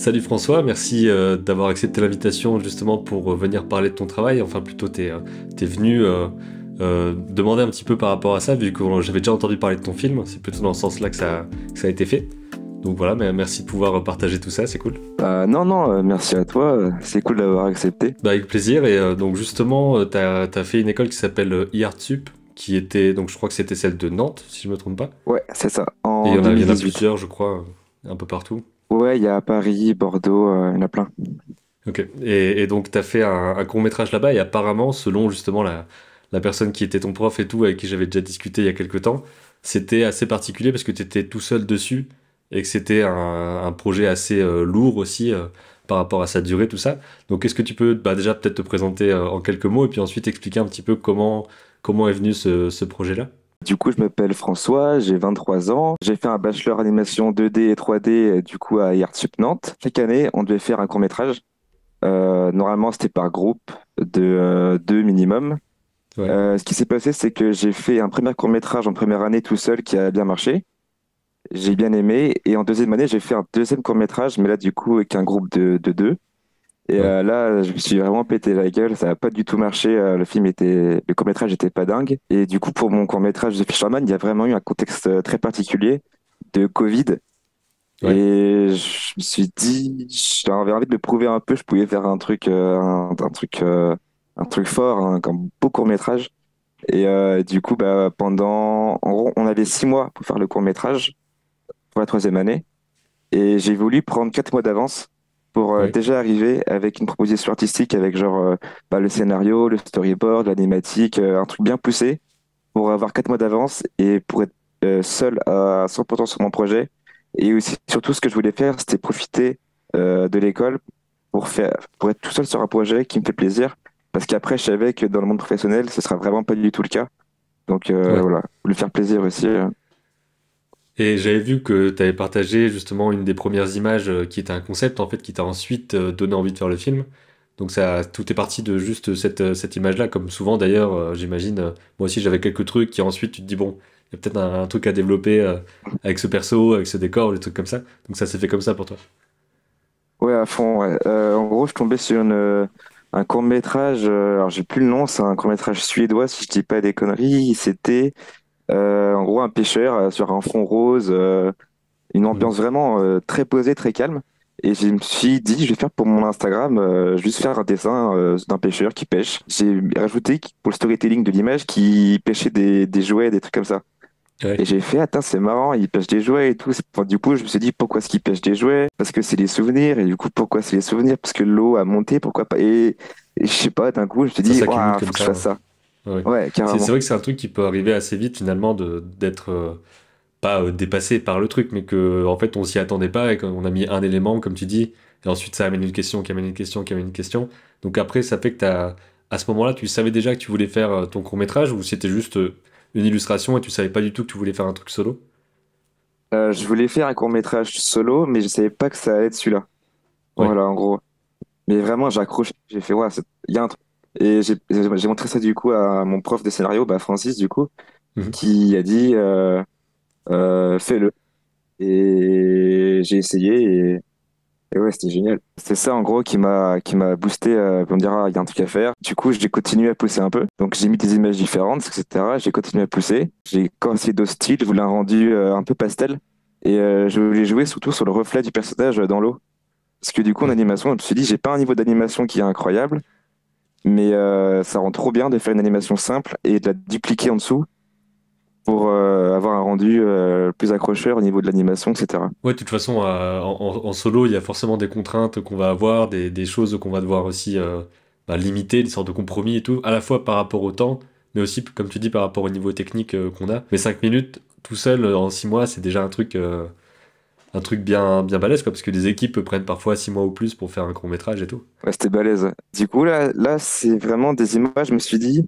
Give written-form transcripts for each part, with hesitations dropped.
Salut François, merci d'avoir accepté l'invitation justement pour venir parler de ton travail. Enfin plutôt t'es venu demander un petit peu par rapport à ça, vu que j'avais déjà entendu parler de ton film. C'est plutôt dans ce sens-là que ça a été fait. Donc voilà, mais merci de pouvoir partager tout ça, c'est cool. Non, non, merci à toi. C'est cool d'avoir accepté. Bah, avec plaisir, et donc justement, t'as fait une école qui s'appelle IARTSUP, qui était, donc je crois que c'était celle de Nantes, si je me trompe pas. Ouais, c'est ça, Et il en y en a, il y en a 2018. plusieurs, je crois, un peu partout. Ouais, il y a Paris, Bordeaux, il y en a plein. Ok. Et donc, tu as fait un court-métrage là-bas, et apparemment, selon justement la personne qui était ton prof et tout, avec qui j'avais déjà discuté il y a quelques temps, c'était assez particulier parce que tu étais tout seul dessus, et que c'était un projet assez lourd aussi par rapport à sa durée, tout ça. Donc, est-ce que tu peux déjà peut-être te présenter en quelques mots, et puis ensuite expliquer un petit peu comment est venu ce projet-là? Du coup, je m'appelle François, j'ai 23 ans. J'ai fait un bachelor animation 2D et 3D du coup à IARTSUP Nantes. Chaque année, on devait faire un court-métrage. Normalement, c'était par groupe de deux minimum. Ouais. Ce qui s'est passé, c'est que j'ai fait un premier court-métrage en première année tout seul qui a bien marché. J'ai bien aimé. Et en deuxième année, j'ai fait un deuxième court-métrage, mais là, du coup, avec un groupe de deux. Et Ouais. là, je me suis vraiment pété la gueule. Ça n'a pas du tout marché. Le court-métrage était pas dingue. Et du coup, pour mon court-métrage de Fisherman, il y a vraiment eu un contexte très particulier de Covid. Ouais. Et je me suis dit, j'avais envie de me prouver un peu. Je pouvais faire un truc fort, un beau court-métrage. Et du coup, bah, en gros, on avait 6 mois pour faire le court-métrage pour la troisième année. Et j'ai voulu prendre 4 mois d'avance pour Ouais. déjà arriver avec une proposition artistique, avec le scénario, le storyboard, l'animatique, un truc bien poussé pour avoir 4 mois d'avance et pour être seul à 100% sur mon projet. Et aussi, surtout, ce que je voulais faire, c'était profiter de l'école pour être tout seul sur un projet qui me fait plaisir. Parce qu'après, je savais que dans le monde professionnel, ce sera vraiment pas du tout le cas. Donc Ouais. voilà, lui faire plaisir aussi. Et j'avais vu que tu avais partagé justement une des premières images qui était un concept en fait qui t'a ensuite donné envie de faire le film. Donc ça, tout est parti de juste cette image-là, comme souvent d'ailleurs, j'imagine. Moi aussi j'avais quelques trucs qui ensuite tu te dis bon, il y a peut-être un truc à développer avec ce perso, avec ce décor, des trucs comme ça. Donc ça s'est fait comme ça pour toi. Ouais, à fond, ouais. En gros, je tombais sur un court-métrage, alors j'ai plus le nom, c'est un court-métrage suédois, si je dis pas des conneries. C'était en gros un pêcheur sur un fond rose, une Mhm. ambiance vraiment très posée, très calme. Et je me suis dit, je vais faire pour mon Instagram, juste faire un dessin d'un pêcheur qui pêche. J'ai rajouté pour le storytelling de l'image qui pêchait des jouets, des trucs comme ça. Et Ouais. j'ai fait, attends, c'est marrant, il pêche des jouets et tout. Enfin, du coup, je me suis dit, pourquoi est-ce qu'il pêche des jouets? Parce que c'est les souvenirs. Et du coup, pourquoi c'est les souvenirs? Parce que l'eau a monté, pourquoi pas? Et je sais pas, d'un coup, je me suis Ça dit, s'accumule waouh, comme faut que je ça. fasse ça. Ouais. Ouais, C'est carrément. vrai que c'est un truc qui peut arriver assez vite finalement d'être pas dépassé par le truc, mais que en fait on s'y attendait pas et qu'on a mis un élément, comme tu dis, et ensuite ça amène une question, qui amène une question, qui amène une question. Donc après, ça fait que à ce moment-là, tu savais déjà que tu voulais faire ton court-métrage ou c'était juste une illustration et tu savais pas du tout que tu voulais faire un truc solo? Je voulais faire un court-métrage solo, mais je savais pas que ça allait être celui-là. Ouais. Voilà, en gros. Mais vraiment, j'ai accroché. J'ai fait, ouais, il y a un truc. Et j'ai montré ça, du coup, à mon prof de scénario, bah, Francis, du coup, Mhm. qui a dit, fais-le. Et j'ai essayé. Et ouais, c'était génial. C'est ça, en gros, qui m'a boosté pour me dire, ah, il y a un truc à faire. Du coup, j'ai continué à pousser un peu. Donc, j'ai mis des images différentes, etc. J'ai continué à pousser. J'ai commencé d'autres styles. Je voulais un rendu un peu pastel. Et je voulais jouer surtout sur le reflet du personnage dans l'eau. Parce que du coup, en Ouais. animation, je me suis dit, j'ai pas un niveau d'animation qui est incroyable, mais ça rend trop bien de faire une animation simple et de la dupliquer en dessous pour avoir un rendu plus accrocheur au niveau de l'animation, etc. Ouais, de toute façon, en solo, il y a forcément des contraintes qu'on va avoir, des choses qu'on va devoir aussi limiter, des sortes de compromis et tout, à la fois par rapport au temps, mais aussi, comme tu dis, par rapport au niveau technique qu'on a. Mais 5 minutes, tout seul, en 6 mois, c'est déjà un truc bien balèze, quoi, parce que des équipes prennent parfois 6 mois ou plus pour faire un court-métrage et tout. Ouais, c'était balèze. Du coup, là c'est vraiment des images. Je me suis dit,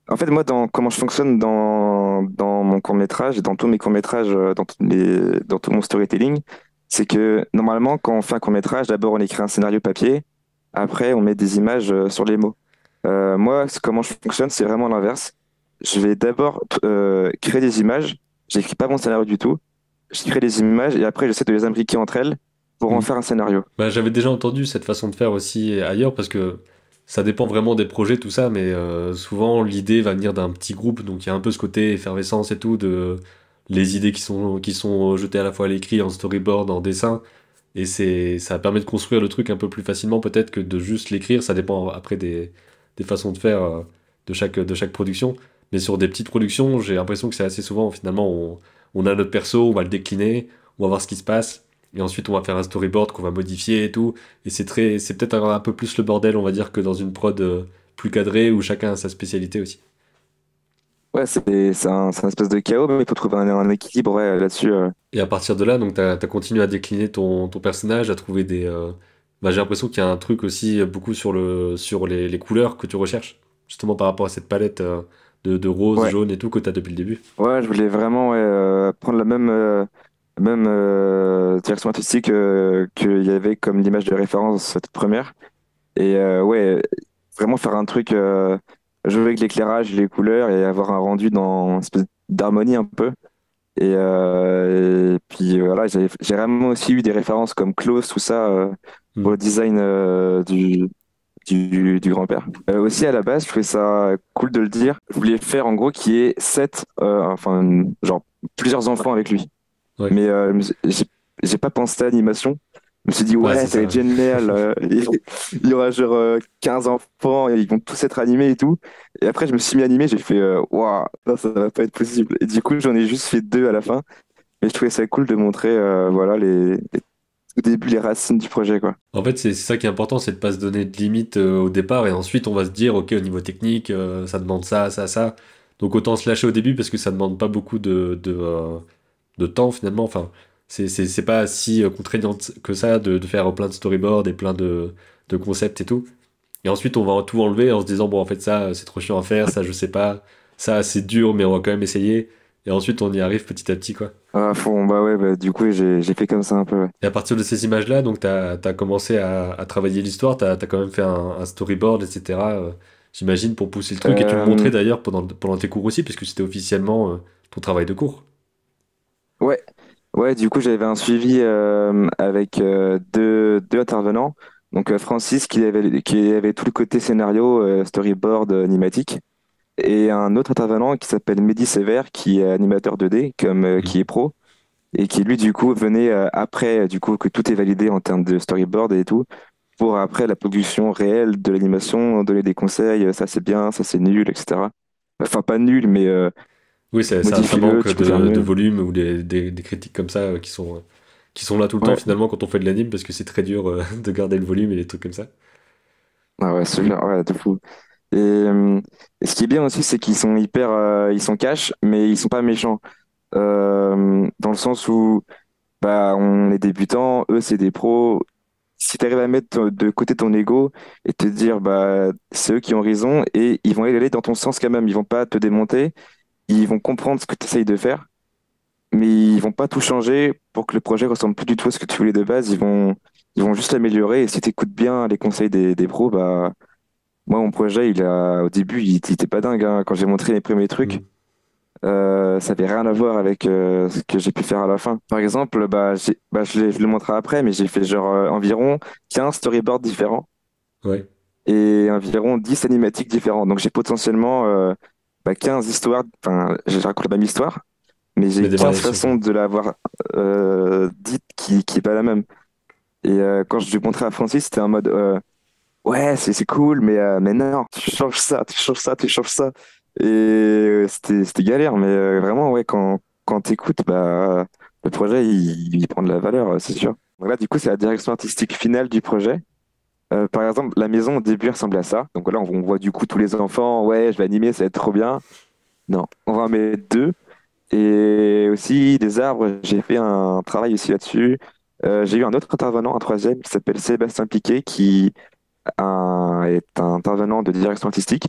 en fait, moi, dans comment je fonctionne dans mon court-métrage et dans tous mes courts-métrages, dans tout mon storytelling, c'est que normalement, quand on fait un court-métrage, d'abord on écrit un scénario papier, après on met des images sur les mots. Moi, comment je fonctionne, c'est vraiment l'inverse. Je vais d'abord créer des images. J'écris pas mon scénario du tout. Je crée des images et après j'essaie de les imbriquer entre elles pour en Mm. faire un scénario. Bah, j'avais déjà entendu cette façon de faire aussi ailleurs parce que ça dépend vraiment des projets, tout ça, mais souvent l'idée va venir d'un petit groupe, donc il y a un peu ce côté effervescence et tout, de les idées qui sont jetées à la fois à l'écrit, en storyboard, en dessin, et ça permet de construire le truc un peu plus facilement peut-être que de juste l'écrire, ça dépend après des façons de faire de chaque production, mais sur des petites productions, j'ai l'impression que c'est assez souvent, finalement, on a notre perso, on va le décliner, on va voir ce qui se passe. Et ensuite, on va faire un storyboard qu'on va modifier et tout. Et c'est peut-être un peu plus le bordel, on va dire, que dans une prod plus cadrée où chacun a sa spécialité aussi. Ouais, c'est un espèce de chaos, mais il faut trouver un équilibre ouais, là-dessus. Et à partir de là, donc, t'as continué à décliner ton personnage, à trouver bah, j'ai l'impression qu'il y a un truc aussi beaucoup sur les couleurs que tu recherches, justement par rapport à cette palette de rose, Ouais, jaune et tout que t'as depuis le début. ouais, je voulais vraiment ouais, prendre la même direction artistique qu'il y avait comme l'image de référence cette première. Et ouais, vraiment faire un truc, jouer avec l'éclairage, les couleurs et avoir un rendu dans une espèce d'harmonie un peu. Et puis voilà, j'ai vraiment aussi eu des références comme Klaus, tout ça, pour le Hmm. design du grand-père. Aussi, à la base, je trouvais ça cool de le dire. Je voulais faire en gros qu'il y ait enfin, genre plusieurs enfants avec lui. Ouais, Mais j'ai pas pensé à l'animation. Je me suis dit, ouais, ouais, c'est ça va ça. être génial. Il y aura genre 15 enfants et ils vont tous être animés et tout. Et après, je me suis mis à animer, j'ai fait, waouh, non, ça va pas être possible. Et du coup, j'en ai juste fait deux à la fin. Mais je trouvais ça cool de montrer, voilà, au début, les racines du projet, quoi. En fait, c'est ça qui est important, c'est de pas se donner de limites au départ et ensuite on va se dire, ok, au niveau technique, ça demande ça, ça, ça. Donc autant se lâcher au début parce que ça demande pas beaucoup de temps finalement. Enfin, c'est pas si contraignant que ça de faire plein de storyboards et plein de concepts et tout. Et ensuite, on va tout enlever en se disant, bon, en fait, ça, c'est trop chiant à faire, ça, je sais pas, ça, c'est dur, mais on va quand même essayer. Et ensuite, on y arrive petit à petit, quoi. À fond, bah ouais, bah, du coup, j'ai fait comme ça un peu. Ouais. Et à partir de ces images-là, donc, t'as commencé à travailler l'histoire, t'as quand même fait un storyboard, etc. J'imagine, pour pousser le truc. Et tu le montrais Euh, d'ailleurs pendant tes cours aussi, puisque c'était officiellement ton travail de cours. ouais, ouais, du coup, j'avais un suivi avec deux intervenants. Donc, Francis, qui avait tout le côté scénario, storyboard, animatique. Et un autre intervenant qui s'appelle Mehdi Sévère, qui est animateur 2D, qui est Mhm. pro. Et qui, lui, du coup, venait après, du coup, que tout est validé en termes de storyboard et tout, pour après la production réelle de l'animation, donner des conseils, ça c'est bien, ça c'est nul, etc. Enfin, pas nul, mais Oui, ça modifie-le, manque tu peux faire de mieux. volume ou des critiques comme ça qui sont là tout le temps Ouais, finalement quand on fait de l'anime parce que c'est très dur de garder le volume et des trucs comme ça. ah ouais, super, ouais, de fou. Et ce qui est bien aussi, c'est qu'ils sont ils sont cash, mais ils sont pas méchants. Dans le sens où, bah, on est débutants, eux c'est des pros. Si tu arrives à mettre de côté ton ego et te dire, bah, c'est eux qui ont raison et ils vont aller dans ton sens quand même, ils vont pas te démonter, ils vont comprendre ce que tu essayes de faire, mais ils vont pas tout changer pour que le projet ressemble plus du tout à ce que tu voulais de base, ils vont juste l'améliorer et si tu écoutes bien les conseils des pros, bah, moi, mon projet, au début, il était pas dingue, hein. Quand j'ai montré les premiers trucs, Mm. ça avait rien à voir avec ce que j'ai pu faire à la fin. Par exemple, je le montrerai après, mais j'ai fait genre environ 15 storyboards différents Ouais. et environ 10 animatiques différents. Donc j'ai potentiellement 15 histoires, enfin, je raconte la même histoire, mais Mais j'ai des 15 variations, quoi. façons de l'avoir dite qui est pas la même. Et quand je lui montrais à Francis, c'était en mode ouais, c'est cool, mais non, tu changes ça, tu changes ça, tu changes ça. Et c'était galère, mais vraiment, ouais, quand t'écoutes, bah, le projet, il prend de la valeur, c'est sûr. Donc là, du coup, c'est la direction artistique finale du projet. Par exemple, la maison, au début, elle ressemblait à ça. Donc là, on voit du coup tous les enfants, ouais, je vais animer, ça va être trop bien. Non, on va en mettre deux. Et aussi, des arbres, j'ai fait un travail aussi là-dessus. J'ai eu un autre intervenant, un troisième, qui s'appelle Sébastien Piquet, qui est un intervenant de direction artistique.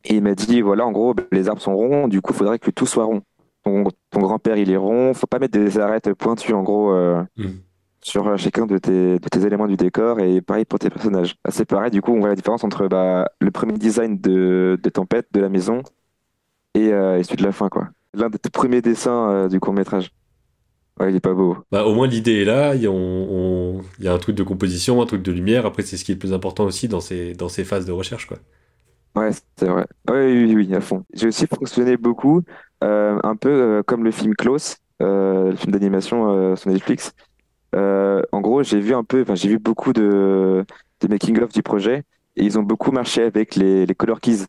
Et il m'a dit, voilà, en gros, les arbres sont ronds, du coup, il faudrait que tout soit rond. Ton grand-père, il est rond, faut pas mettre des arêtes pointues, en gros, Mm. sur chacun de tes éléments du décor, et pareil pour tes personnages. Ah, c'est pareil, du coup, on voit la différence entre bah, le premier design de Tempête, de la maison, et celui de la fin, quoi. L'un des tout premiers dessins du court-métrage. Ouais, il est pas beau. Bah, au moins l'idée est là, il y a un truc de composition, un truc de lumière, après c'est ce qui est le plus important aussi dans ces phases de recherche, quoi. Ouais, c'est vrai. Ouais, oui, oui, oui, à fond. J'ai aussi fonctionné beaucoup, un peu comme le film Klaus, le film d'animation sur Netflix. En gros, j'ai vu un peu, enfin, j'ai vu beaucoup de making-of du projet et ils ont beaucoup marché avec les color keys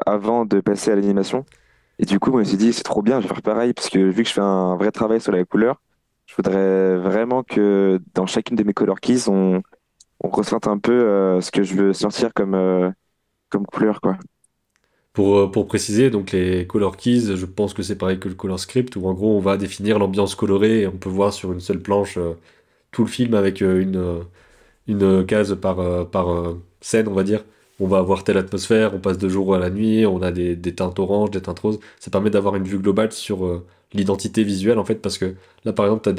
avant de passer à l'animation. Et du coup, moi, je me suis dit, c'est trop bien, je vais faire pareil parce que vu que je fais un vrai travail sur la couleur, je voudrais vraiment que dans chacune de mes color keys, on ressente un peu ce que je veux sortir comme couleur, quoi. Pour préciser, donc les color keys, je pense que c'est pareil que le color script, où en gros on va définir l'ambiance colorée et on peut voir sur une seule planche tout le film avec une case par scène, on va dire. On va avoir telle atmosphère, on passe de jour à la nuit, on a des teintes oranges, des teintes roses. Ça permet d'avoir une vue globale sur l'identité visuelle en fait, parce que là par exemple,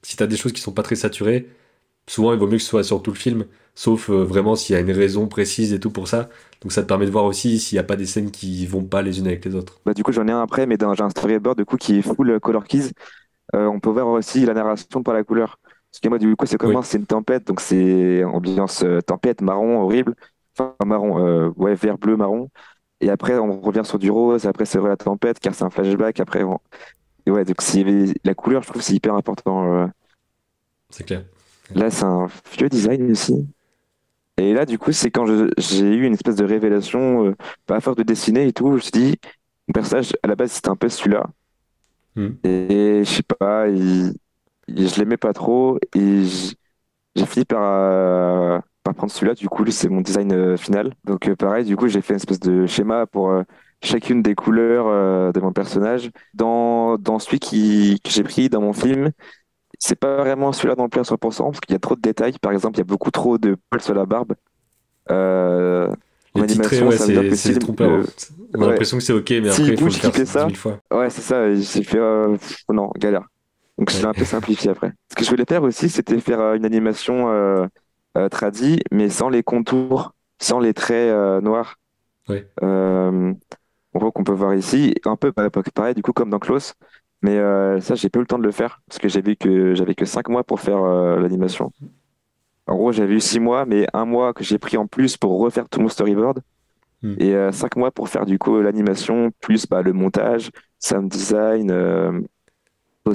si tu as des choses qui sont pas très saturées, souvent il vaut mieux que ce soit sur tout le film, sauf vraiment s'il y a une raison précise et tout pour ça. Donc ça te permet de voir aussi s'il n'y a pas des scènes qui vont pas les unes avec les autres. Bah, du coup, j'en ai un après, mais j'ai un storyboard du coup, qui est full color keys. On peut voir aussi la narration par la couleur. Parce que moi, du coup, c'est Oui, comment? C'est une tempête, donc c'est ambiance tempête, marron, horrible. Enfin, marron, ouais, vert, bleu, marron. Et après, on revient sur du rose, après, c'est la tempête, car c'est un flashback. Après, et ouais, donc la couleur, je trouve, c'est hyper important. c'est clair. Là, c'est un vieux design aussi. Et là, du coup, c'est quand j'ai eu une espèce de révélation, pas à force de dessiner et tout, je me suis dit, mon personnage, à la base, c'était un peu celui-là. Hmm. Et je sais pas, je l'aimais pas trop. Et j'ai fini par prendre celui-là. Du coup, lui, c'est mon design final. Donc, pareil, du coup, j'ai fait une espèce de schéma pour chacune des couleurs de mon personnage. Dans celui que j'ai pris dans mon film, c'est pas vraiment celui-là dans le plan 100% parce qu'il y a trop de détails. Par exemple, il y a beaucoup trop de poils sur la barbe. Euh, En Les titrés, animation, ouais, ça veut dire que c'est si trompeur, hein. On a ouais, l'impression que c'est ok, mais après s'il il faut le bouge, faire qu'il fait 10 ça, 000 fois. ouais, c'est ça. Et j'ai fait, non, galère. Donc, je l'ai Ouais. un peu simplifié après. Ce que je voulais faire aussi, c'était faire une animation tradi, mais sans les contours, sans les traits noirs. Ouais. Euh, on voit qu'on peut voir ici, un peu pareil, du coup, comme dans Klaus. Mais ça, j'ai pas eu le temps de le faire, parce que j'avais que 5 mois pour faire l'animation. En gros, j'avais eu 6 mois, mais un mois que j'ai pris en plus pour refaire tout mon storyboard, Hmm. et 5 mois pour faire du coup l'animation, plus bah, le montage, sound design,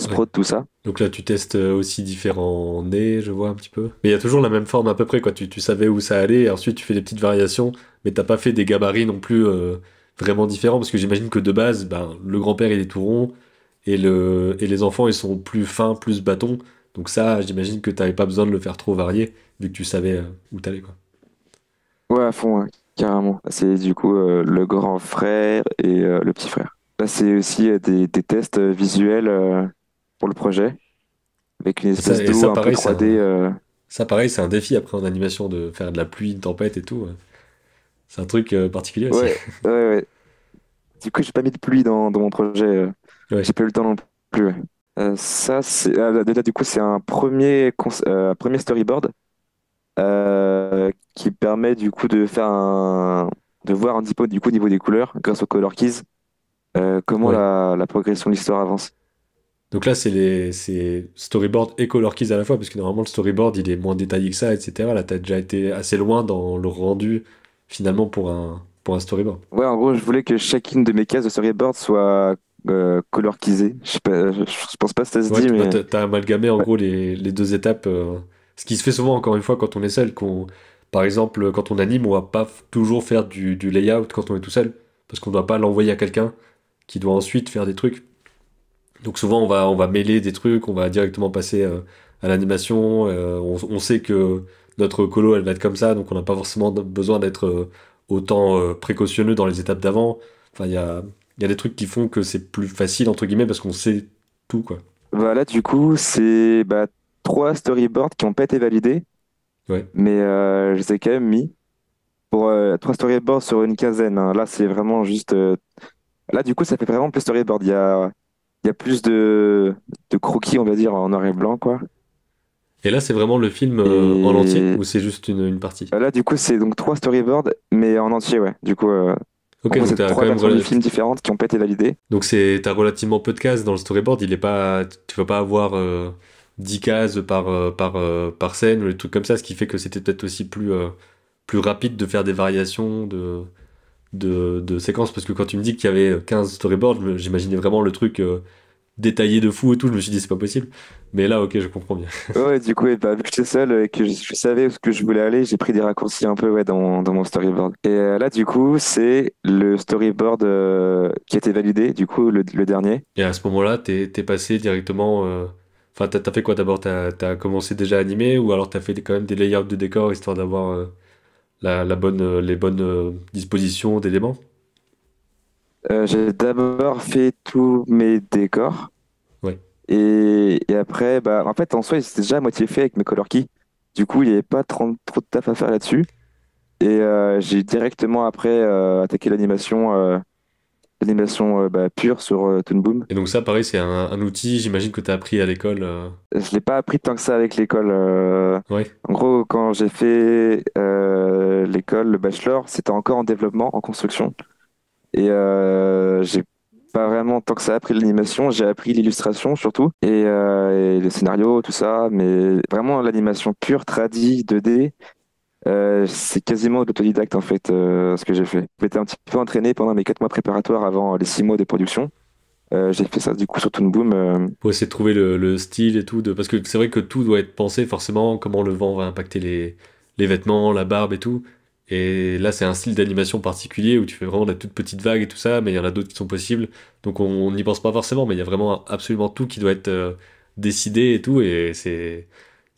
Ouais. post-prod, tout ça. Donc là, tu testes aussi différents nez, je vois un petit peu. Mais il y a toujours la même forme à peu près, quoi. Tu savais où ça allait, et ensuite tu fais des petites variations, mais t'as pas fait des gabarits non plus vraiment différents, parce que j'imagine que de base, ben, le grand-père il est tout rond, et les enfants ils sont plus fins, plus bâtons. Donc ça, j'imagine que t'avais pas besoin de le faire trop varié, vu que tu savais où t'allais, quoi. Ouais, à fond, ouais, carrément. C'est du coup le grand frère et le petit frère. Là, c'est aussi des tests visuels pour le projet, avec une espèce Et d'eau ça, un peu pareil, 3D. ça, pareil, c'est un défi après en animation de faire de la pluie, une tempête et tout. C'est un truc particulier aussi. Ouais, ouais, ouais. Du coup, j'ai pas mis de pluie dans mon projet. Ouais. J'ai pas eu le temps non plus. Ouais. Ça, déjà, du coup, c'est un premier storyboard qui permet du coup de voir un petit peu du coup au niveau des couleurs grâce aux color keys comment Ouais. la progression de l'histoire avance. Donc là, c'est storyboard et color keys à la fois, parce que normalement, le storyboard, il est moins détaillé que ça, etc. Là, t'as déjà été assez loin dans le rendu, finalement, pour un storyboard. Ouais, en gros, je voulais que chacune de mes cases de storyboard soit color keysée. Je sais pas, je pense pas que ça se Ouais, dit, bah, mais t'as amalgamé, en ouais. gros, les deux étapes. Ce qui se fait souvent, encore une fois, quand on est seul. Par exemple, quand on anime, on va pas toujours faire du layout quand on est tout seul, parce qu'on doit pas l'envoyer à quelqu'un qui doit ensuite faire des trucs. Donc souvent on va mêler des trucs, on va directement passer à l'animation, on sait que notre colo elle va être comme ça, donc on n'a pas forcément besoin d'être autant précautionneux dans les étapes d'avant. Enfin il y a des trucs qui font que c'est plus facile entre guillemets parce qu'on sait tout quoi. Voilà, du coup, c'est bah, trois storyboards qui ont pas été validés, Ouais. mais je les ai quand même mis pour trois storyboards sur une quinzaine, hein. Là, c'est vraiment juste. Là, du coup, ça fait vraiment plus storyboard. Il y a plus de croquis, on va dire, en noir et blanc, quoi. Et là c'est vraiment le film en entier Et ou c'est juste une partie? là, du coup, c'est donc trois storyboards, mais en entier, ouais. Du coup, En Ok, gros, donc c'est t'as quand trois même versions du film différentes qui ont pas été validées. donc t'as relativement peu de cases dans le storyboard. Il est pas, tu vas pas avoir 10 cases par scène ou des trucs comme ça, ce qui fait que c'était peut-être aussi plus rapide de faire des variations de séquences. Parce que quand tu me dis qu'il y avait 15 storyboards, j'imaginais vraiment le truc détaillé de fou et tout. Je me suis dit, c'est pas possible. Mais là, ok, je comprends bien. Ouais, du coup, ouais, bah, vu que j'étais seul et que je savais où ce que je voulais aller, j'ai pris des raccourcis un peu ouais, dans mon storyboard. Et là, du coup, c'est le storyboard qui a été validé, du coup, le dernier. Et à ce moment-là, t'es passé directement. Enfin, t'as fait quoi d'abord? T'as commencé déjà à animer ou alors t'as fait quand même des layouts de décors histoire d'avoir les bonnes dispositions d'éléments? J'ai d'abord fait tous mes décors. Ouais. Et après, bah, en fait, en soi, c'était déjà à moitié fait avec mes color keys. Du coup, il n'y avait pas trop de taf à faire là-dessus. Et j'ai directement après attaqué l'animation bah, pure sur Toon Boom. Et donc ça, pareil, c'est un outil, j'imagine que t'as appris à l'école. Je l'ai pas appris tant que ça avec l'école. Ouais. En gros, quand j'ai fait l'école, le bachelor, c'était encore en développement, en construction. Et j'ai pas vraiment tant que ça appris l'animation. J'ai appris l'illustration surtout et le scénario, tout ça. Mais vraiment l'animation pure, tradi, 2D, c'est quasiment de l'autodidacte en fait ce que j'ai fait. J'étais un petit peu entraîné pendant mes 4 mois préparatoires avant les 6 mois de production. J'ai fait ça du coup sur Toon Boom. Pour essayer de trouver le style et tout. Parce que c'est vrai que tout doit être pensé forcément, comment le vent va impacter les vêtements, la barbe et tout. Et là, c'est un style d'animation particulier où tu fais vraiment de la toute petite vague et tout ça, mais il y en a d'autres qui sont possibles. Donc on n'y pense pas forcément, mais il y a vraiment absolument tout qui doit être décidé et tout. Il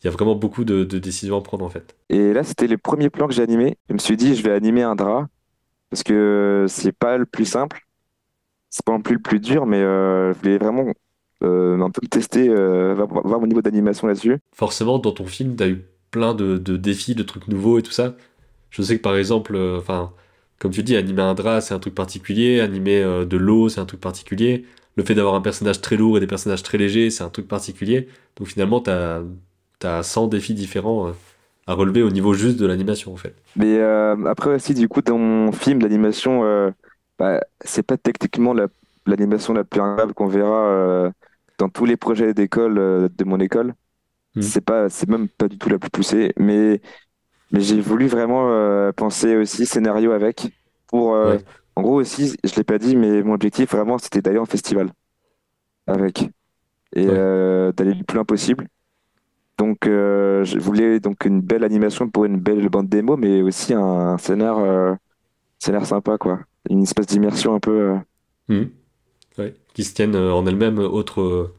y a vraiment beaucoup de décisions à prendre en fait. Et là, c'était les premiers plans que j'ai animés. Je me suis dit, je vais animer un drap parce que c'est pas le plus simple. C'est pas non plus le plus dur, mais je voulais vraiment un peu me tester, voir mon niveau d'animation là-dessus. Forcément, dans ton film, t'as eu plein de défis, de trucs nouveaux et tout ça. Je sais que par exemple, enfin, comme tu dis, animer un drap, c'est un truc particulier, animer de l'eau, c'est un truc particulier. Le fait d'avoir un personnage très lourd et des personnages très légers, c'est un truc particulier. Donc finalement, t'as 100 défis différents à relever au niveau juste de l'animation, en fait. Mais après aussi, du coup, dans mon film, l'animation, bah, c'est pas techniquement l'animation la plus incroyable qu'on verra dans tous les projets d'école de mon école. Hmm. C'est même pas du tout la plus poussée. Mais j'ai voulu vraiment penser aussi scénario avec. Pour, Ouais, en gros aussi, je l'ai pas dit, mais mon objectif vraiment, c'était d'aller en festival avec et ouais. d'aller le plus loin possible. Donc, je voulais donc une belle animation pour une belle bande démo, mais aussi un scénar sympa, quoi. Une espèce d'immersion un peu. Hmm. Ouais. Qui se tiennent en elles-mêmes autre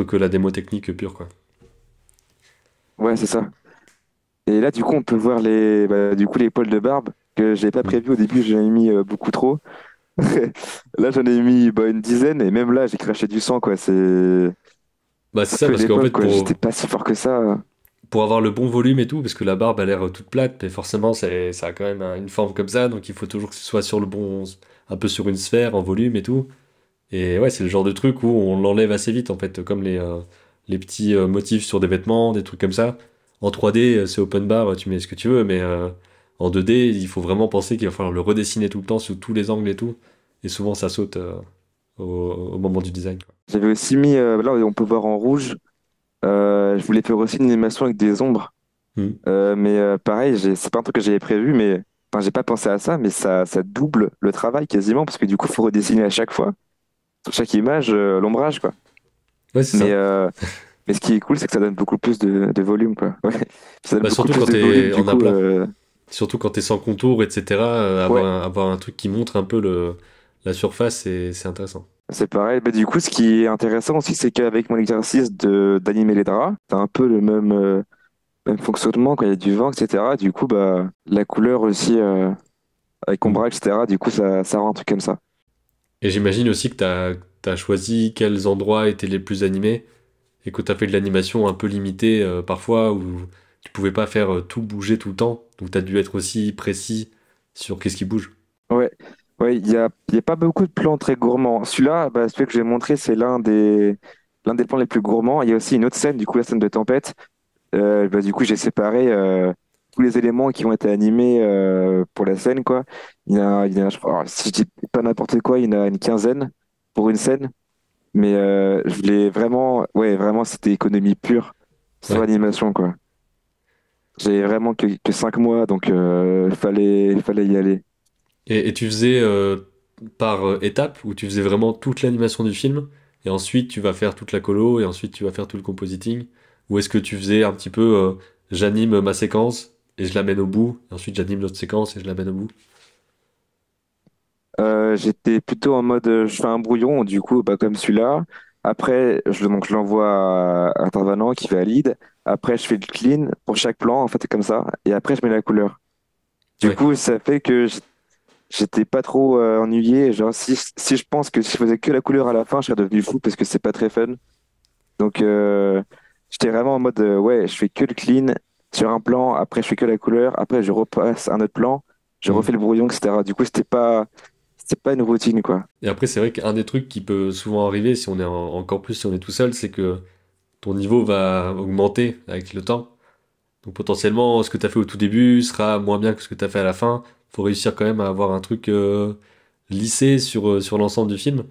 que la démo technique pure, quoi. Ouais, c'est ça. Et là, du coup, on peut voir du coup, les poils de barbe que j'ai pas Hmm. prévu au début, j'en ai mis beaucoup trop. Là, j'en ai mis bah, une dizaine, et même là, j'ai craché du sang, quoi. Bah c'est C'est un ça, peu parce qu'en l'époque, fait, quoi. J'étais pas si fort que ça. pour avoir le bon volume et tout, parce que la barbe a l'air toute plate, mais forcément ça a quand même une forme comme ça, donc il faut toujours que ce soit sur le bon, un peu sur une sphère en volume et tout. Et ouais, c'est le genre de truc où on l'enlève assez vite en fait, comme les petits motifs sur des vêtements, des trucs comme ça. En 3D, c'est open bar, tu mets ce que tu veux, mais en 2D, il faut vraiment penser qu'il va falloir le redessiner tout le temps sous tous les angles et tout. Et souvent ça saute au moment du design, quoi. J'avais aussi mis, là, on peut voir en rouge. Je voulais faire aussi une animation avec des ombres. Hmm. Mais pareil, c'est pas un truc que j'avais prévu, mais enfin, j'ai pas pensé à ça, mais ça double le travail quasiment, parce que du coup, il faut redessiner à chaque fois, sur chaque image, l'ombrage, quoi. Ouais, c'est Mais, ça. euh, mais ce qui est cool, c'est que ça donne beaucoup plus de volume, quoi. Ouais. Ça donne Bah beaucoup surtout plus quand de volume, t'es du en coup. aplat. Surtout quand t'es sans contour, etc., Ouais, avoir un truc qui montre un peu la surface, c'est intéressant. c'est pareil. Bah, du coup, ce qui est intéressant aussi, c'est qu'avec mon exercice d'animer les draps, t'as un peu le même fonctionnement quand il y a du vent, etc. Du coup, bah, la couleur aussi, avec Hmm. ombrage, etc. Du coup, ça rend un truc comme ça. Et j'imagine aussi que t'as choisi quels endroits étaient les plus animés et que t'as fait de l'animation un peu limitée parfois où tu pouvais pas faire tout bouger tout le temps. Donc t'as dû être aussi précis sur qu'est-ce qui bouge. Ouais, ouais, il y a pas beaucoup de plans très gourmands. Celui-là, bah, celui que je vais montrer, c'est l'un des plans les plus gourmands. Il y a aussi une autre scène, du coup, la scène de tempête. Bah, du coup, j'ai séparé tous les éléments qui ont été animés pour la scène, quoi. Je crois, alors, si je dis pas n'importe quoi, il y en a une quinzaine pour une scène. Mais je voulais vraiment, ouais, vraiment, c'était économie pure sur Ouais. l'animation, quoi. J'ai vraiment que 5 mois, donc fallait y aller. Et tu faisais par étapes, où tu faisais vraiment toute l'animation du film, et ensuite tu vas faire toute la colo, et ensuite tu vas faire tout le compositing, ou est-ce que tu faisais un petit peu, j'anime ma séquence, et je l'amène au bout, et ensuite j'anime l'autre séquence, et je l'amène au bout? J'étais plutôt en mode, je fais un brouillon, du coup, bah, comme celui-là. Après, donc, je l'envoie à intervenant qui valide. Après, je fais le clean pour chaque plan, en fait, comme ça. Et après, je mets la couleur. Du Ouais. coup, ça fait que j'étais pas trop ennuyé. Genre, si je pense que si je faisais que la couleur à la fin, je serais devenu fou parce que c'est pas très fun. Donc, j'étais vraiment en mode, ouais, je fais que le clean sur un plan. Après, je fais que la couleur. Après, je repasse un autre plan. Je refais Mhm. le brouillon, etc. Du coup, c'était pas une routine, quoi. Et après, c'est vrai qu'un des trucs qui peut souvent arriver, si on est encore plus si on est tout seul, c'est que ton niveau va augmenter avec le temps. Donc potentiellement, ce que tu as fait au tout début sera moins bien que ce que tu as fait à la fin. Faut réussir quand même à avoir un truc lissé sur l'ensemble du film.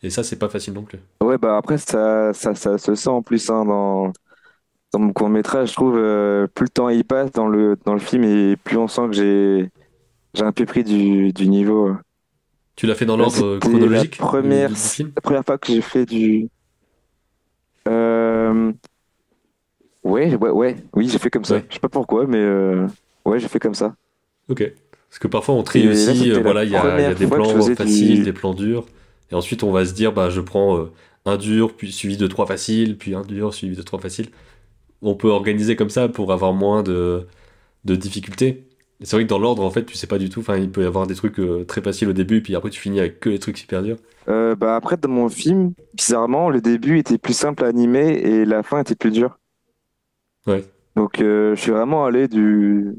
Et ça, c'est pas facile non plus. Ouais, bah après, ça se sent en plus hein, dans mon court-métrage. Je trouve, plus le temps y passe dans le film et plus on sent que j'ai un peu pris du niveau. Tu l'as fait dans Là, l'ordre c'était la chronologique première, du film? la première fois que j'ai fait du. Euh, ouais, ouais, ouais, oui, j'ai fait comme ça. Ouais, Je sais pas pourquoi, mais ouais, j'ai fait comme ça. ok. Parce que parfois on trie Et là, aussi, c'était la voilà, il y a première des fois que je plans faisais faciles, du. des plans durs. Et ensuite on va se dire, bah je prends un dur, puis suivi de trois faciles, puis un dur, suivi de trois faciles. On peut organiser comme ça pour avoir moins de difficultés. Et c'est vrai que dans l'ordre, en fait, tu sais pas du tout. Enfin, il peut y avoir des trucs très faciles au début, puis après tu finis avec que les trucs super durs. Bah après, dans mon film, bizarrement, le début était plus simple à animer et la fin était plus dure. Ouais, Donc, je suis vraiment allé du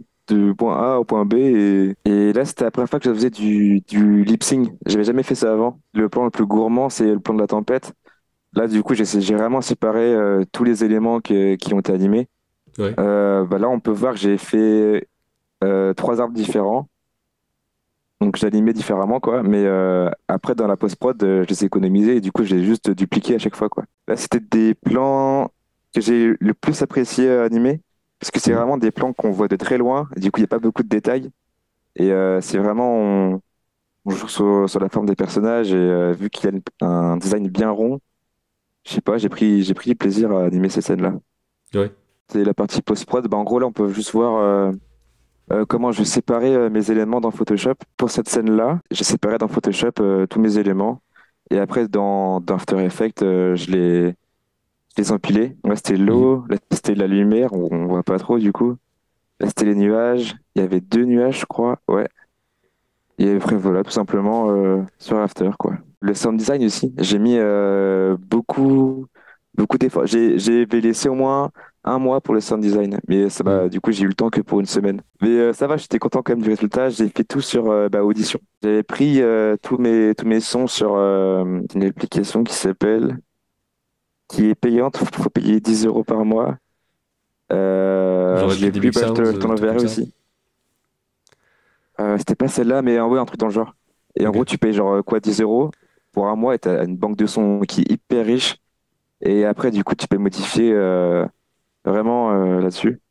point A au point B et là, c'était la première fois que je faisais du lip sync. J'avais jamais fait ça avant. Le plan le plus gourmand, c'est le plan de la tempête. Là, du coup, j'ai vraiment séparé tous les éléments qui ont été animés. ouais. Bah là, on peut voir que j'ai fait 3 arbres différents. Donc, j'ai animé différemment, quoi. Mais après, dans la post-prod, je les ai économisés et du coup, j'ai juste dupliqué à chaque fois, quoi. Là, c'était des plans que j'ai le plus apprécié à animer parce que c'est Mhm. vraiment des plans qu'on voit de très loin. Du coup, il n'y a pas beaucoup de détails. Et c'est vraiment, on joue sur la forme des personnages et vu qu'il y a un design bien rond, je sais pas, j'ai pris du plaisir à animer ces scènes-là. Ouais. C'est la partie post-prod. Bah, en gros, là, on peut juste voir comment je séparais mes éléments dans Photoshop. Pour cette scène-là, j'ai séparé dans Photoshop tous mes éléments. Et après, dans After Effects, je les empilais. Là, c'était Mhm. l'eau, là, c'était la lumière, on voit pas trop du coup. Là, c'était les nuages. Il y avait 2 nuages, je crois. Ouais. Et après, voilà, tout simplement sur After, quoi. Le sound design aussi, j'ai mis beaucoup, beaucoup d'efforts. J'ai laissé au moins un mois pour le sound design, mais ça va, Mhm. du coup, j'ai eu le temps que pour une semaine. Mais ça va, j'étais content quand même du résultat. J'ai fait tout sur Audition. J'avais pris tous mes sons sur une application qui est payante. Faut payer 10 euros par mois. Genre Je l'ai Epidemic plus, bah, Sounds, je te un truc comme l'enverrai ça. aussi. C'était pas celle-là, mais ouais, un truc dans le genre. Et en Ok. gros, tu payes genre quoi, 10 euros pour un mois et t'as une banque de sons qui est hyper riche. Et après, du coup, tu peux modifier vraiment là-dessus.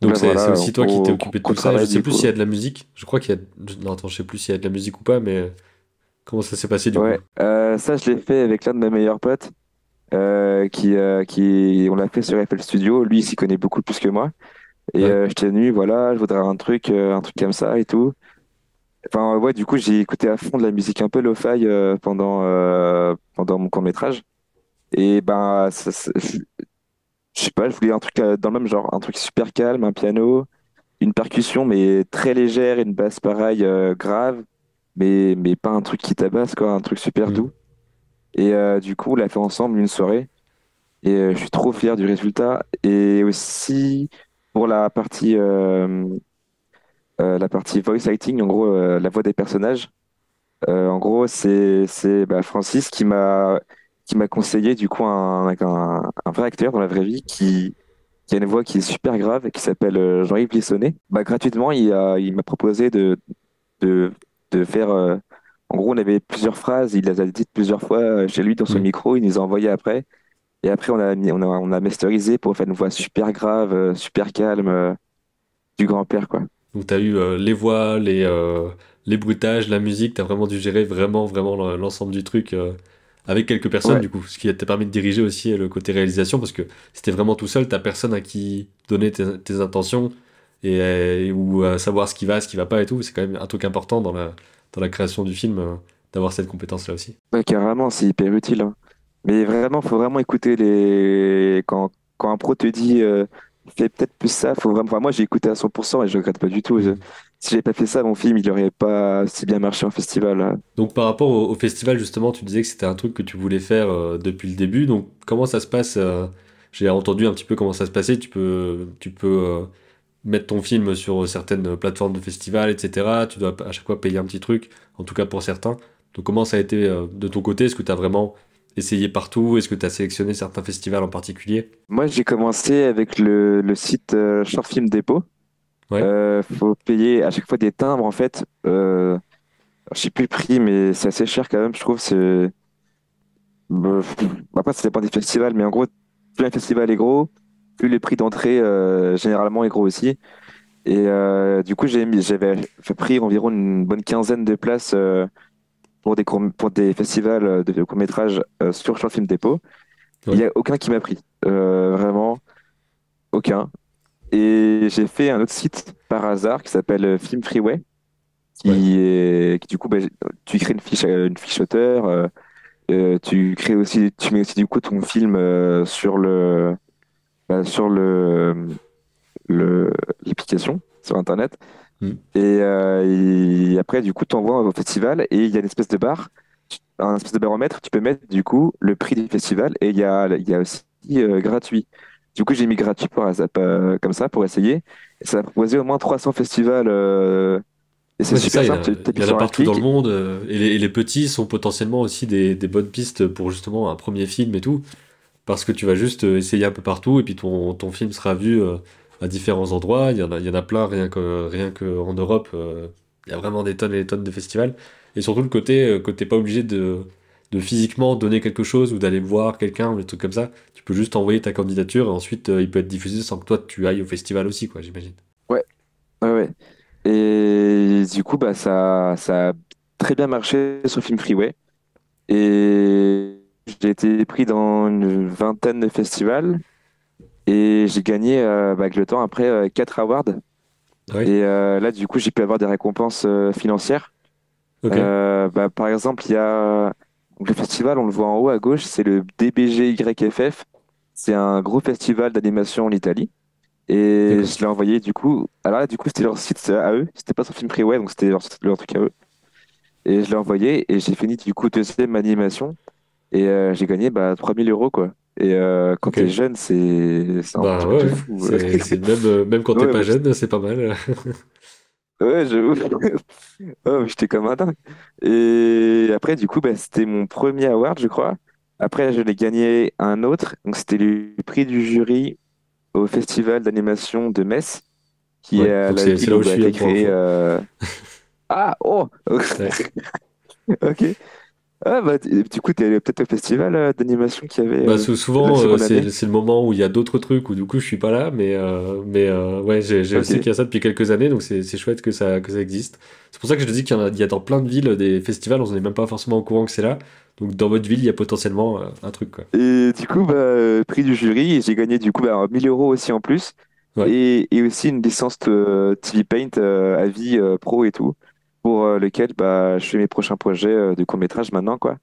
Donc Donc là, c'est voilà, aussi toi qui t'es gros, occupé de gros tout ça. Et je travail sais du plus coup. s'il y a de la musique. Je crois qu'il y a. Non, attends, je sais plus s'il y a de la musique ou pas, mais comment ça s'est passé du coup? Ouais, ça, je l'ai fait avec l'un de mes meilleurs potes on l'a fait sur FL Studio. Lui, il s'y connaît beaucoup plus que moi. Et Ouais. je t'ai venu, voilà, je voudrais un truc comme ça et tout. Enfin, ouais, du coup, j'ai écouté à fond de la musique un peu lo-fi pendant mon court-métrage. Et ben, je sais pas, je voulais un truc dans le même genre, un truc super calme, un piano, une percussion mais très légère, une basse pareil grave, mais pas un truc qui tabasse quoi, un truc super Mhm. doux. Et du coup, on l'a fait ensemble une soirée et je suis trop fier du résultat. Et aussi pour la partie voice acting, en gros, la voix des personnages. En gros, c'est Francis qui m'a conseillé du coup un vrai acteur dans la vraie vie qui a une voix qui est super grave, qui s'appelle Jean-Yves Lissonnet. Bah, gratuitement, il m'a proposé de, de faire. En gros, on avait plusieurs phrases, il les a dites plusieurs fois chez lui dans son Hmm. micro, il nous a envoyé après. Et après, on a masterisé pour faire une voix super grave, super calme, du grand-père, quoi. Donc t'as eu les voix, les bruitages, la musique, t'as vraiment dû gérer vraiment l'ensemble du truc avec quelques personnes Ouais, du coup, ce qui t'a permis de diriger aussi le côté réalisation parce que si t'es vraiment tout seul, t'as personne à qui donner tes intentions ou à savoir ce qui va pas et tout. C'est quand même un truc important dans la création du film d'avoir cette compétence-là aussi. ouais, carrément, c'est hyper utile, hein. Mais vraiment, faut vraiment écouter quand un pro te dit fais peut-être plus ça, faut vraiment. Enfin, moi, j'ai écouté à 100% et je regrette pas du tout. Hmm. Si j'avais pas fait ça, mon film, il aurait pas si bien marché en festival, hein. Donc par rapport au festival justement, tu disais que c'était un truc que tu voulais faire depuis le début. Donc comment ça se passe j'ai entendu un petit peu comment ça se passait. Tu peux mettre ton film sur certaines plateformes de festival, etc. Tu dois à chaque fois payer un petit truc, en tout cas pour certains. Donc comment ça a été de ton côté? Est-ce que tu as vraiment essayé partout? Est-ce que tu as sélectionné certains festivals en particulier? Moi, j'ai commencé avec le site Short Film Depot. Ouais, Faut payer à chaque fois des timbres, en fait. Je sais plus le prix, mais c'est assez cher quand même, je trouve. Bah, après, ça dépend des festivals, mais en gros, plus un festival est gros, plus le prix d'entrée généralement est gros aussi. Et du coup, j'avais fait pris environ une bonne quinzaine de places pour des festivals de courts-métrages sur Short Film Depot. Il ouais, n'y a aucun qui m'a pris. Vraiment, aucun. Et j'ai fait un autre site par hasard qui s'appelle Film Freeway, ouais. qui du coup, bah, tu crées une fiche auteur, tu mets aussi du coup ton film sur l'application sur Internet. Hmm. Et après, du coup, tu envoies au festival et il y a une espèce de barre, un espèce de baromètre. Tu peux mettre du coup le prix du festival et il y a aussi gratuit. Du coup, j'ai mis gratuit comme ça pour essayer. Et ça a proposé au moins 300 festivals. Et c'est Ouais, c'est ça, super simple. Tu il y appuies en a sur un partout dans le clic. monde, et les petits sont potentiellement aussi des bonnes pistes pour justement un premier film et tout. Parce que tu vas juste essayer un peu partout et puis ton film sera vu à différents endroits. Il y en a plein, rien que en Europe. Il y a vraiment des tonnes et des tonnes de festivals. Et surtout le côté que t'es pas obligé de physiquement donner quelque chose ou d'aller voir quelqu'un ou des trucs comme ça. Tu peux juste envoyer ta candidature et ensuite il peut être diffusé sans que toi tu ailles au festival aussi, quoi, j'imagine. Ouais, ouais, ouais. Et du coup, bah, ça a très bien marché sur Film Freeway. Et j'ai été pris dans une vingtaine de festivals. Et j'ai gagné avec le temps après 4 awards. Ah oui? Et là, du coup, j'ai pu avoir des récompenses financières. Ok. Bah, par exemple, il y a donc, le festival, on le voit en haut à gauche, c'est le DBGYFF. C'est un gros festival d'animation en Italie. Et D'accord. je l'ai envoyé du coup. Alors là, du coup, c'était leur site à eux. C'était pas sur Film Freeway, donc c'était leur truc à eux. Et je l'ai envoyé et j'ai fini du coup deuxième animation. Et j'ai gagné 3 000 euros, quoi. Et quand t'es Ok. jeune, c'est un Bah truc de ouais, fou. c'est même quand t'es Ouais, pas bah, jeune, c'est pas mal. ouais, j'avoue. Oh, j'étais comme un dingue. Et après, du coup, c'était mon premier award, je crois. Après, je l'ai gagné un autre. Donc, c'était le prix du jury au Festival d'animation de Metz, qui est Ouais, donc la c'est ville là où où je a suis été pour créé. info. Ah, oh! Ouais. Ok. Ah, du coup, t'es allé peut-être au festival d'animation qu'il y avait Bah, la souvent, seconde année. c'est le moment où il y a d'autres trucs où du coup je suis pas là, mais ouais, je sais Ok. qu'il y a ça depuis quelques années, donc c'est chouette que ça existe. C'est pour ça que je te dis il y a dans plein de villes des festivals, on n'est même pas forcément au courant que c'est là. Donc dans votre ville, il y a potentiellement un truc, quoi. Et du coup, prix du jury, et j'ai gagné du coup 1000 euros aussi en plus. Ouais, Et aussi une licence TV Paint à vie pro et tout, pour lequel je fais mes prochains projets de court-métrage maintenant, quoi.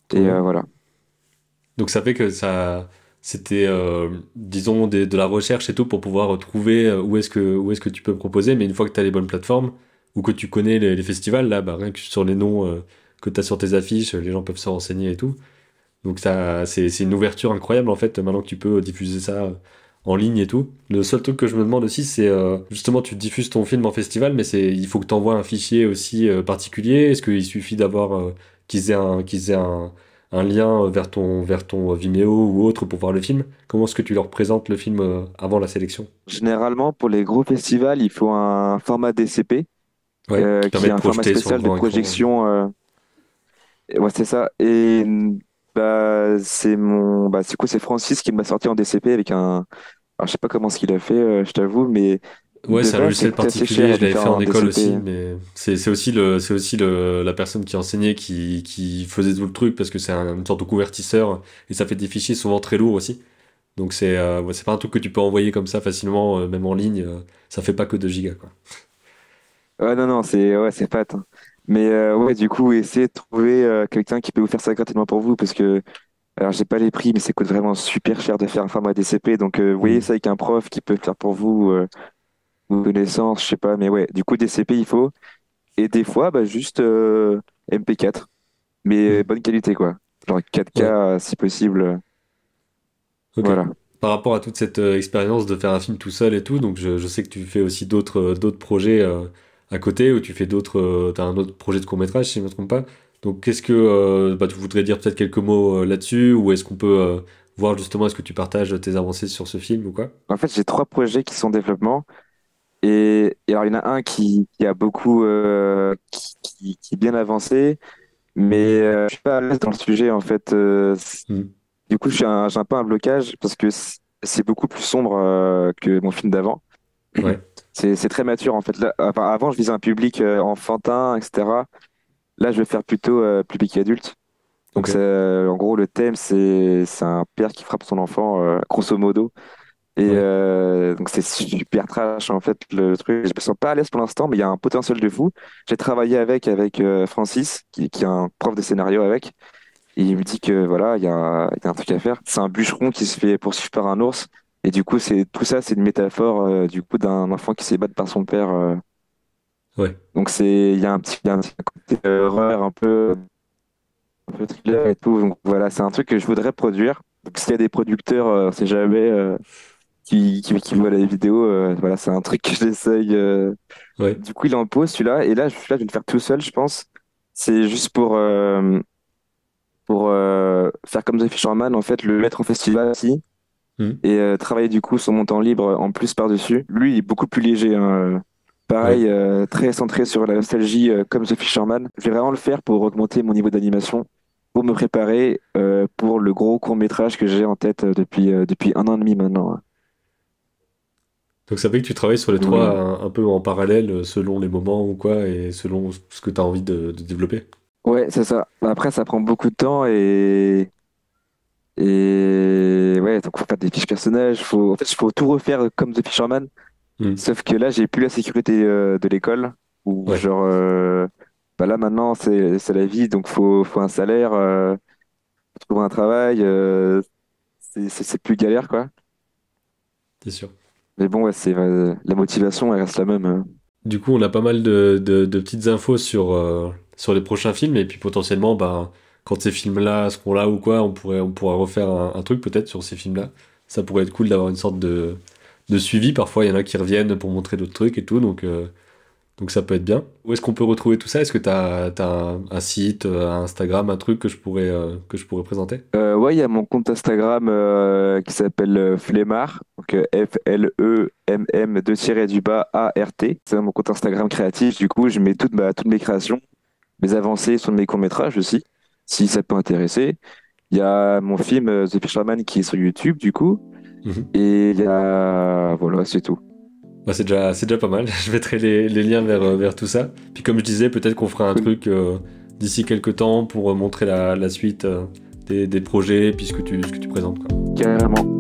trop Et bien. voilà. Donc ça fait que c'était, disons, de la recherche et tout pour pouvoir trouver où est-ce que tu peux proposer, mais une fois que tu as les bonnes plateformes ou que tu connais les festivals, là, bah, rien que sur les noms que tu as sur tes affiches, les gens peuvent se renseigner et tout. Donc ça, c'est une ouverture incroyable en fait, maintenant que tu peux diffuser ça en ligne et tout. Le seul truc que je me demande aussi, c'est justement, tu diffuses ton film en festival, mais il faut que tu envoies un fichier aussi particulier. Est-ce qu'il suffit d'avoir qu'ils aient un lien vers ton Vimeo ou autre pour voir le film? Comment est-ce que tu leur présentes le film avant la sélection? Généralement, pour les gros festivals, il faut un format DCP, Ouais, qui qui permet est de un format projeter sur spécial de grand écran. projection. Ouais, c'est ça. Et bah, c'est quoi? C'est Francis qui m'a sorti en DCP avec un. Alors, je sais pas comment ce qu'il a fait, je t'avoue, mais Ouais, de c'est un base, ça logiciel coûte assez cher particulier, à je lui l'avais faire fait en un école aussi, DCP. mais c'est aussi la personne qui enseignait qui faisait tout le truc parce que c'est une sorte de convertisseur et ça fait des fichiers souvent très lourds aussi. Donc ouais, c'est pas un truc que tu peux envoyer comme ça facilement, même en ligne, ça fait pas que 2 gigas, quoi. Ouais, non, non, c'est ouais, c'est fat, hein. Mais ouais, du coup, essayez de trouver quelqu'un qui peut vous faire ça gratuitement pour vous, parce que, alors, j'ai pas les prix, mais ça coûte vraiment super cher de faire un format DCP. Donc, vous voyez Hmm. ça avec un prof qui peut le faire pour vous, vos connaissances, je sais pas. Mais ouais, du coup, DCP, il faut. Et des fois, bah, juste MP4, mais Hmm. bonne qualité, quoi. Genre 4K, Ouais, si possible. ok. Voilà. Par rapport à toute cette expérience de faire un film tout seul et tout, donc je sais que tu fais aussi d'autres projets à côté, ou tu fais t'as un autre projet de court-métrage, si je ne me trompe pas. Donc qu'est-ce que bah, tu voudrais dire peut-être quelques mots là-dessus, ou est-ce qu'on peut voir justement, est-ce que tu partages tes avancées sur ce film ou quoi? En fait, j'ai 3 projets qui sont en développement. Et alors, il y en a un qui a beaucoup, qui est bien avancé, mais je suis pas à l'aise dans le sujet, en fait. Hmm. Du coup, j'ai un peu un blocage parce que c'est beaucoup plus sombre que mon film d'avant. Ouais, C'est très mature, en fait. Là, enfin, avant, je visais un public enfantin, etc. Là, je vais faire plutôt public adulte. Donc, ok. en gros, le thème, c'est un père qui frappe son enfant, grosso modo. Et Ouais, donc c'est super trash en fait le truc. Je me sens pas à l'aise pour l'instant, mais il y a un potentiel de fou. J'ai travaillé avec Francis, qui est un prof de scénario avec, et il me dit que voilà, il y a un truc à faire. C'est un bûcheron qui se fait poursuivre par un ours, et du coup c'est tout ça, c'est une métaphore du coup d'un enfant qui s'est battu par son père. ouais. Donc il y a un petit côté horreur, un peu thriller et tout. Donc voilà, c'est un truc que je voudrais produire. Donc s'il y a des producteurs, on sait jamais. Qui voit la vidéo. Voilà, c'est un truc que j'essaye. Ouais. Du coup, il est en pause celui-là, et là, je vais le faire tout seul, je pense. C'est juste pour faire comme The Fisherman, en fait, le mettre en festival aussi, Hmm. et travailler du coup sur mon temps libre en plus par-dessus. Lui, il est beaucoup plus léger, hein. Ouais. Pareil, très centré sur la nostalgie, comme The Fisherman. Je vais vraiment le faire pour augmenter mon niveau d'animation, pour me préparer pour le gros court-métrage que j'ai en tête depuis 1 an et demi maintenant, hein. Donc ça fait que tu travailles sur les Donc trois voilà. un peu en parallèle, selon les moments ou quoi, et selon ce que tu as envie de développer. Ouais, c'est ça. Après, ça prend beaucoup de temps et ouais, donc faut faire des fiches personnages. En fait, il faut tout refaire comme The Fisherman. Hmm. Sauf que là, j'ai plus la sécurité de l'école. Ou Ouais, genre, bah là maintenant, c'est la vie, donc faut un salaire, faut trouver un travail. C'est plus galère, quoi. c'est sûr. Mais bon, ouais, la motivation, elle reste la même, hein. Du coup, on a pas mal de petites infos sur les prochains films, et puis potentiellement, bah, quand ces films-là seront là ou quoi, on pourra refaire un truc peut-être sur ces films-là. Ça pourrait être cool d'avoir une sorte de suivi. Parfois, il y en a qui reviennent pour montrer d'autres trucs et tout, donc ça peut être bien. Où est-ce qu'on peut retrouver tout ça? Est-ce que t'as un site, un Instagram, un truc que je pourrais présenter? Ouais, il y a mon compte Instagram qui s'appelle Flemmard, donc FLEMM 2 ART. C'est mon compte Instagram créatif. Du coup, je mets toutes mes créations, mes avancées sur mes courts-métrages aussi, si ça peut intéresser. Il y a mon film The Fisherman qui est sur YouTube, du coup. Mhm. Et il y a. Voilà, c'est tout. Bah, c'est déjà pas mal. Je mettrai les liens vers tout ça. Puis comme je disais, peut-être qu'on fera un Cool. truc d'ici quelques temps pour montrer la suite des projets et puis ce que tu présentes, quoi. Carrément.